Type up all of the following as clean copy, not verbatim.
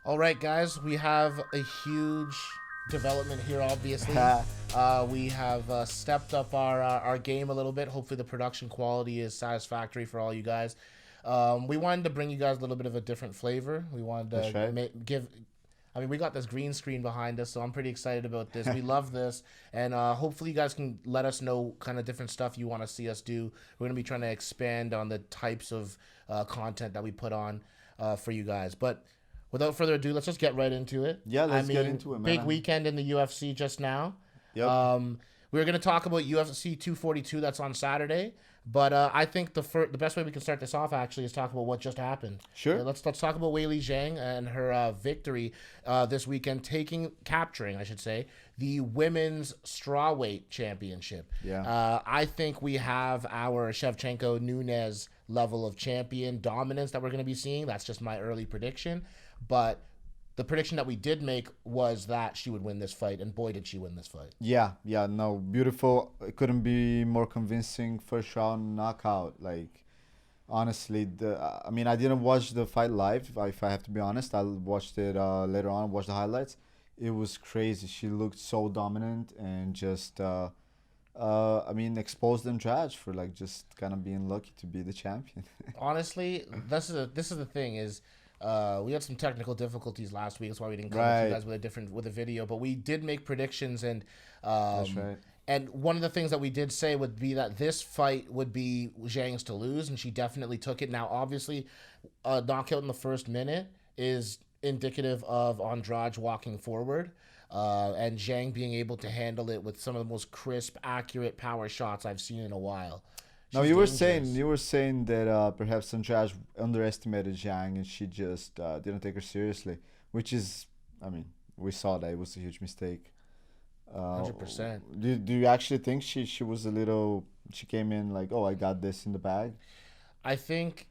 All right, guys, we have a huge development here. Obviously, we have stepped up our game a little bit. Hopefully, the production quality is satisfactory for all you guys. We wanted to bring you guys a little bit of a different flavor. We wanted That's to right. give. I mean, we got this green screen behind us, so I'm pretty excited about this. We love this, and hopefully, you guys can let us know kind of different stuff you want to see us do. We're gonna be trying to expand on the types of content that we put on for you guys, but without further ado, let's just get right into it. Yeah, I let's get mean, into it, big man. weekend in the UFC just now. Yep. We are going to talk about UFC 242 that's on Saturday, but I think the best way we can start this off actually is talk about what just happened. Sure. Let's talk about Weili Zhang and her victory this weekend, capturing, I should say, the women's strawweight championship. Yeah. I think we have our Shevchenko Nunes level of champion dominance that we're going to be seeing. That's just my early prediction. But the prediction that we did make was that she would win this fight, and boy, did she win this fight. Yeah, no, beautiful. It couldn't be more convincing first round knockout. Like, honestly, I mean, I didn't watch the fight live, if I have to be honest. I watched it later on, watched the highlights. It was crazy. She looked so dominant and just, I mean, exposed and trashed for like just kind of being lucky to be the champion. Honestly, this is the thing is. We had some technical difficulties last week. That's why we didn't come to you Right. guys with a video. But we did make predictions, That's right. and one of the things that we did say would be that this fight would be Zhang's to lose, and she definitely took it. Now, obviously, a knockout in the first minute is indicative of Andrade walking forward, and Zhang being able to handle it with some of the most crisp, accurate power shots I've seen in a while. No, She's dangerous. you were saying that perhaps Sanjay underestimated Zhang and she just didn't take her seriously, which is, I mean, we saw that it was a huge mistake. Uh, 100%. do you actually think she was a little, she came in like, oh, I got this in the bag? I think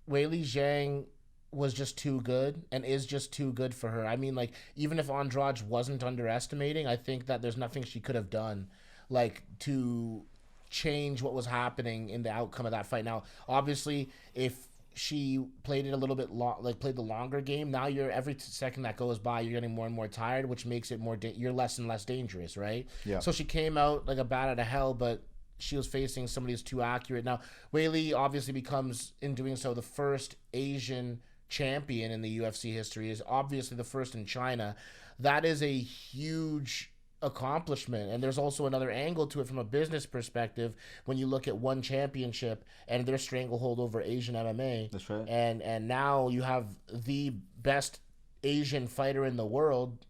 Weili Zhang was just too good and is just too good for her. I mean, like, even if Andrade wasn't underestimating, I think that there's nothing she could have done, like, to change what was happening in the outcome of that fight. Now, obviously, if she played it a little bit like played the longer game, now you're every second that goes by, you're getting more and more tired, which makes it you're less and less dangerous, right? Yeah. So she came out like a bat out of hell, but she was facing somebody who's too accurate. Now, Weili obviously becomes, in doing so, the first Asian champion in the UFC history, is obviously the first in China. That is a huge accomplishment, and there's also another angle to it from a business perspective when you look at one championship and their stranglehold over Asian MMA, That's right. and now you have the best Asian fighter in the world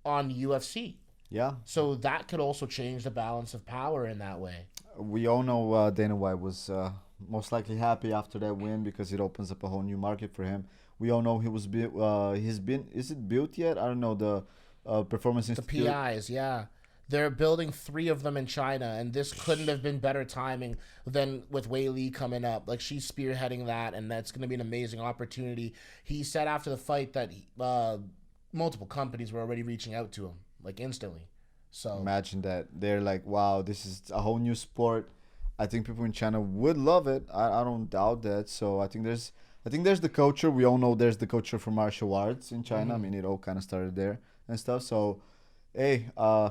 on UFC. Yeah. So that could also change the balance of power in that way. We all know Dana White was most likely happy after that win because it opens up a whole new market for him. We all know he's been, is it built yet? I don't know, the Performance The Institute. PIs, yeah. They're building three of them in China, and this couldn't have been better timing than with Wei Li coming up. Like, she's spearheading that, and that's going to be an amazing opportunity. He said after the fight that multiple companies were already reaching out to him, like, instantly. So, Imagine that. They're like, wow, this is a whole new sport. I think people in China would love it. I don't doubt that. So I think there's the culture. We all know there's the culture for martial arts in China. I mhm. mean, it all kind of started there and stuff. So, hey, I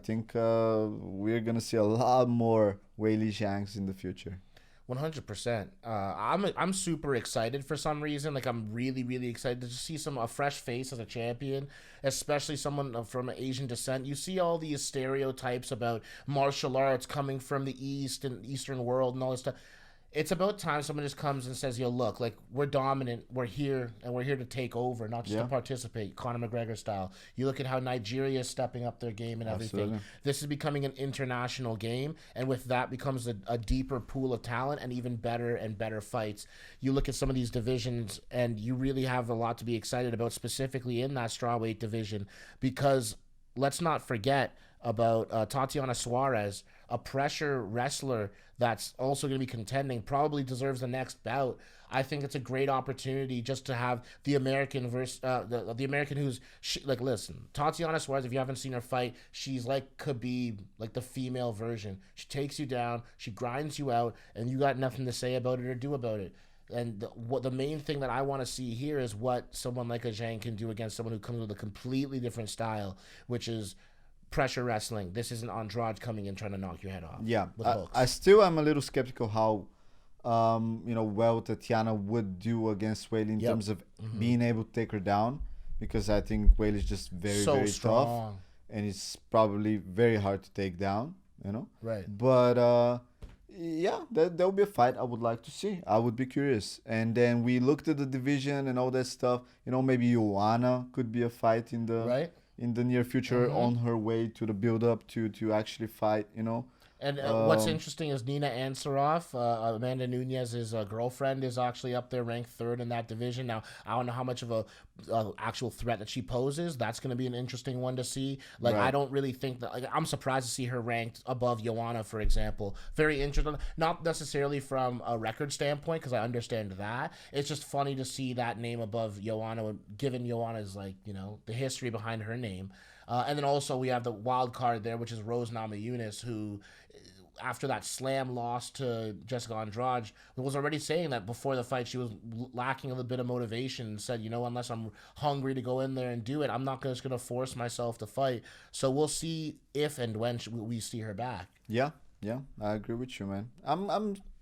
think we're gonna see a lot more Weili Zhangs in the future. 100%. I'm super excited for some reason. Like, I'm really really excited to see a fresh face as a champion, especially someone from Asian descent. You see all these stereotypes about martial arts coming from the East and Eastern world and all this stuff. It's about time someone just comes and says, "Yo, look, like, we're dominant. We're here, and we're here to take over, not just to Yeah, participate." Conor McGregor style. You look at how Nigeria is stepping up their game and everything. absolutely. This is becoming an international game, and with that becomes a deeper pool of talent and even better and better fights. You look at some of these divisions, and you really have a lot to be excited about, specifically in that strawweight division, because let's not forget about Tatiana Suarez, a pressure wrestler that's also going to be contending, probably deserves the next bout. I think it's a great opportunity just to have the American versus the American who's like, listen, Tatiana Suarez. If you haven't seen her fight, she's like Khabib, like the female version. She takes you down, she grinds you out, and you got nothing to say about it or do about it. And what the main thing that I want to see here is what someone like a Zhang can do against someone who comes with a completely different style, which is pressure wrestling. This isn't Andrade coming in trying to knock your head off. Yeah, with hooks. I still am a little skeptical how, well Tatiana would do against Weili in terms of being able to take her down, because I think Weili is just very, So very strong. tough, and it's probably very hard to take down, Right. But yeah, that'll be a fight I would like to see. I would be curious. And then we looked at the division and all that stuff. Maybe Joanna could be a fight in the Right. in the near future on her way to the build up to actually fight. And what's interesting is Nina Ansaroff, Amanda Nunez's girlfriend, is actually up there ranked third in that division. Now, I don't know how much of a actual threat that she poses. That's going to be an interesting one to see. Like, Right. I don't really think that. Like, I'm surprised to see her ranked above Joanna, for example. Very interesting. Not necessarily from a record standpoint, because I understand that. It's just funny to see that name above Joanna, given Joanna's the history behind her name. And then also we have the wild card there, which is Rose Namajunas, who, after that slam loss to Jessica Andrade, was already saying that before the fight she was lacking a little bit of motivation, and said, unless I'm hungry to go in there and do it, I'm not just going to force myself to fight. So we'll see if and when we see her back. Yeah, I agree with you, man.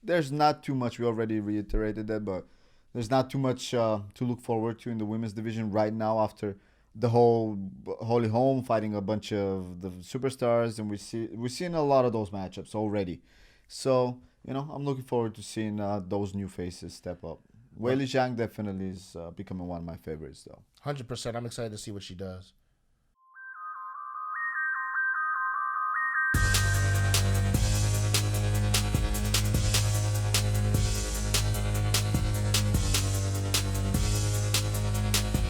There's not too much. We already reiterated that, but there's not too much to look forward to in the women's division right now after the whole Holy Home fighting a bunch of the superstars, and we're seeing a lot of those matchups already. So I'm looking forward to seeing those new faces step up. Weilizhang definitely is becoming one of my favorites, though. 100%. I'm excited to see what she does.